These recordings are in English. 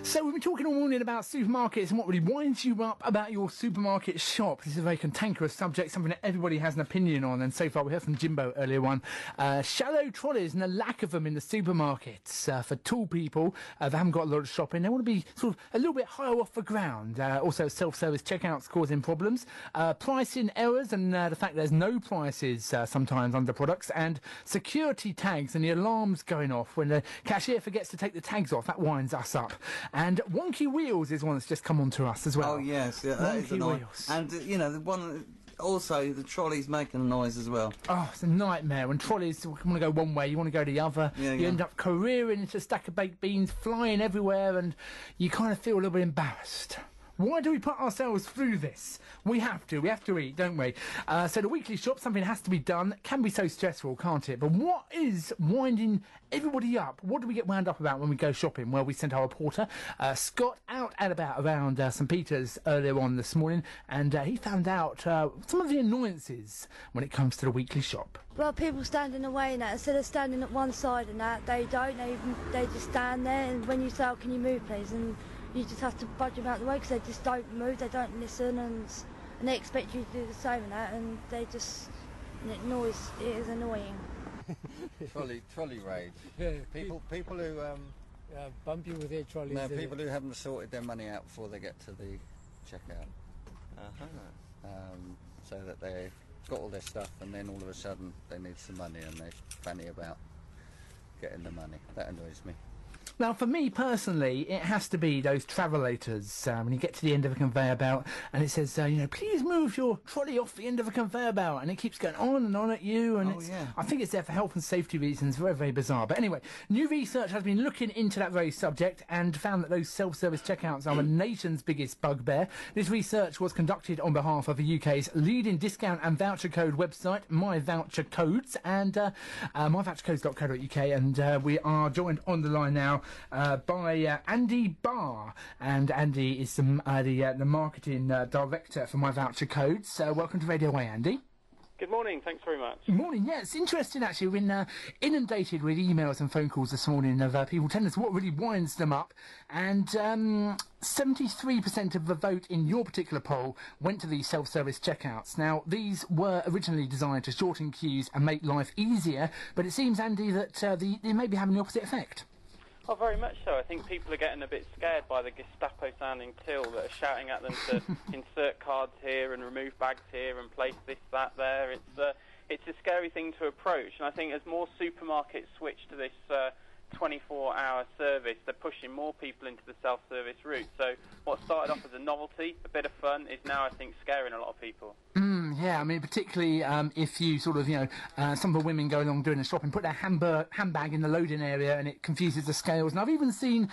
So we've been talking all morning about supermarkets and what really winds you up about your supermarket shop. This is a very cantankerous subject, something that everybody has an opinion on, and so far we heard from Jimbo earlier on. Shallow trolleys and the lack of them in the supermarkets for tall people that haven't got a lot of shopping. They want to be sort of a little bit higher off the ground. Also self-service checkouts causing problems. Pricing errors and the fact there's no prices sometimes under products, and security tags and the alarms going off when the cashier forgets to take the tags off. That winds us up. And wonky wheels is one that's just come on to us as well. Oh yes, yeah, that is annoying. Wheels. And you know, the one also the trolley's making a noise as well. Oh, it's a nightmare when trolleys want to go one way, you want to go the other. Yeah, you end up careering into a stack of baked beans, flying everywhere, and you kind of feel a little bit embarrassed. Why do we put ourselves through this? We have to eat, don't we? So the weekly shop, something has to be done. It can be so stressful, can't it? But what is winding everybody up? What do we get wound up about when we go shopping? Well, we sent our reporter, Scott, out and about around St Peter's earlier on this morning, and he found out some of the annoyances when it comes to the weekly shop. Well, people stand in the way and that, instead of standing at one side and that, they don't, they just stand there, and when you say, oh, can you move please, and you just have to budge them out the way because they just don't move, they don't listen, and they expect you to do the same and that, and they just, and it is annoying. Trolley rage. Yeah, people who bump you with their trolleys. no, people who haven't sorted their money out before they get to the checkout. So that they've got all their stuff and then all of a sudden they need some money and they fanny about getting the money. That annoys me. Now, for me personally, it has to be those travellators. When you get to the end of a conveyor belt and it says, please move your trolley off the end of a conveyor belt, and it keeps going on and on at you. And I think it's there for health and safety reasons. Very, very bizarre. But anyway, new research has been looking into that very subject and found that those self-service checkouts are the nation's biggest bugbear. This research was conducted on behalf of the UK's leading discount and voucher code website, My Voucher Codes, and myvouchercodes.co.uk. And we are joined on the line now by Andy Barr, and Andy is the marketing director for My Voucher Codes. Welcome to Radio Wey, Andy. Good morning, thanks very much. Good morning, yeah, it's interesting actually. We've been inundated with emails and phone calls this morning of people telling us what really winds them up, and 73% of the vote in your particular poll went to these self-service checkouts. Now, these were originally designed to shorten queues and make life easier, but it seems, Andy, that they may be having the opposite effect. Oh, very much so. I think people are getting a bit scared by the Gestapo-sounding till that are shouting at them to insert cards here and remove bags here and place this, that, there. It's a scary thing to approach, and I think as more supermarkets switch to this 24-hour service, they're pushing more people into the self-service route. So what started off as a novelty, a bit of fun, is now, I think, scaring a lot of people. Yeah, I mean, particularly if you sort of, some of the women go along doing the shopping, put their handbag in the loading area and it confuses the scales. And I've even seen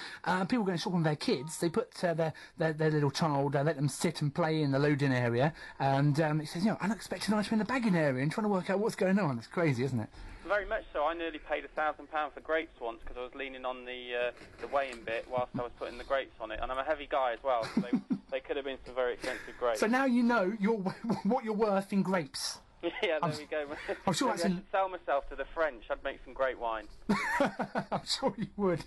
people going shopping with their kids. They put their little child, let them sit and play in the loading area. And it says, unexpected item in the bagging area, and trying to work out what's going on. It's crazy, isn't it? Very much so. I nearly paid £1,000 for grapes once because I was leaning on the weighing bit whilst I was putting the grapes on it. And I'm a heavy guy as well, so they could have been some very expensive grapes. So now you know what you're worth in grapes. Yeah, there we go. I'm sure I should sell myself to the French. I'd make some great wine. I'm sure you would.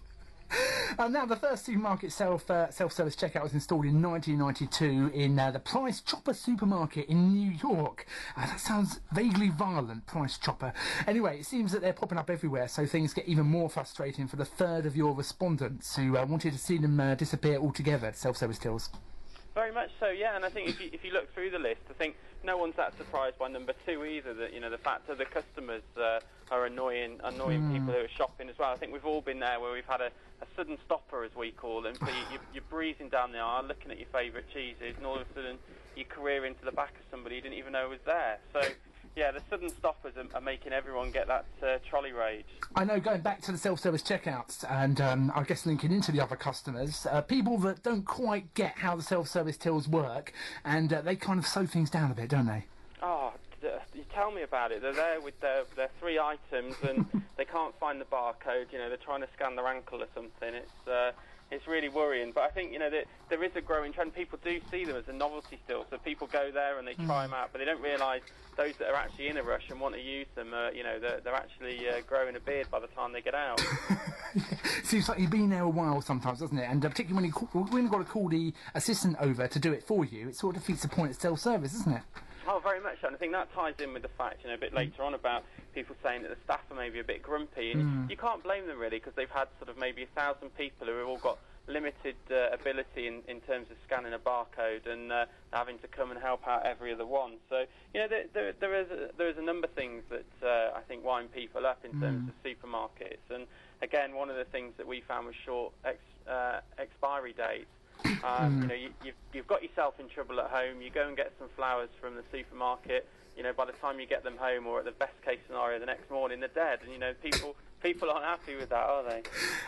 Now, the first supermarket self-service checkout was installed in 1992 in the Price Chopper supermarket in New York. That sounds vaguely violent, Price Chopper. Anyway, it seems that they're popping up everywhere, so things get even more frustrating for the third of your respondents who wanted to see them disappear altogether, self-service tills. Very much so, yeah, and I think if you look through the list, I think no one's that surprised by number 2 either, that, the fact that the customers are annoying people who are shopping as well. I think we've all been there where we've had a sudden stopper, as we call them, so you're breezing down the aisle, looking at your favourite cheeses, and all of a sudden you career into the back of somebody you didn't even know was there. So, yeah, the sudden stoppers are making everyone get that trolley rage. I know, going back to the self-service checkouts, and I guess linking into the other customers, people that don't quite get how the self-service tills work, and they kind of slow things down a bit, don't they? Oh, you tell me about it. They're there with their 3 items and they can't find the barcode. You know, they're trying to scan their ankle or something. It's really worrying. But I think, you know, that there is a growing trend. People do see them as a novelty still. So people go there and they try them out, but they don't realise those that are actually in a rush and want to use them, you know, they're actually growing a beard by the time they get out. Seems like you've been there a while sometimes, doesn't it? And particularly when you've got to call the assistant over to do it for you, it sort of defeats the point of self-service, isn't it? Oh, very much so. And I think that ties in with the fact, you know, a bit later on about people saying that the staff are maybe a bit grumpy. And you can't blame them, really, because they've had sort of maybe 1,000 people who have all got limited ability in terms of scanning a barcode and having to come and help out every other one. So, you know, there is a number of things that I think wind people up in terms of supermarkets. And, again, one of the things that we found was short expiry dates. You know, you've got yourself in trouble at home. You go and get some flowers from the supermarket. You know, by the time you get them home, or at the best case scenario, the next morning they're dead. And you know, people aren't happy with that, are they?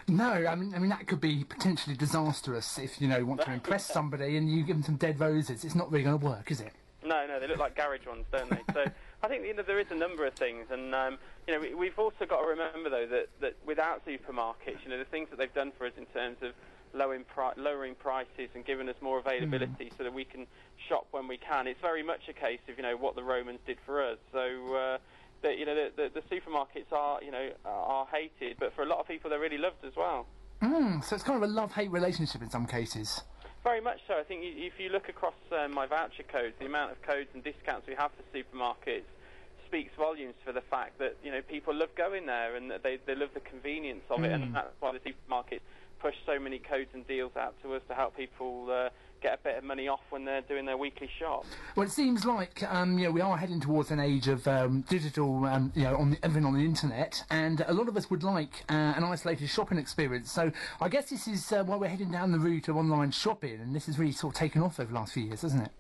No, I mean that could be potentially disastrous if you want to impress somebody and you give them some dead roses. It's not really going to work, is it? No, they look like garage ones, don't they? So I think there is a number of things, and you know, we've also got to remember though that without supermarkets, you know, the things that they've done for us in terms of lowering prices and giving us more availability so that we can shop when we can. It's very much a case of, you know, what the Romans did for us. So, you know, the supermarkets are hated, but for a lot of people they're really loved as well. So it's kind of a love-hate relationship in some cases. Very much so. I think if you look across my voucher codes, the amount of codes and discounts we have for supermarkets speaks volumes for the fact that, you know, people love going there and that they love the convenience of it, and that's why the supermarkets push so many codes and deals out to us to help people get a bit of money off when they're doing their weekly shop. Well, it seems like we are heading towards an age of digital, everything on the internet, and a lot of us would like an isolated shopping experience. So I guess this is why we're heading down the route of online shopping, and this has really sort of taken off over the last few years, hasn't it?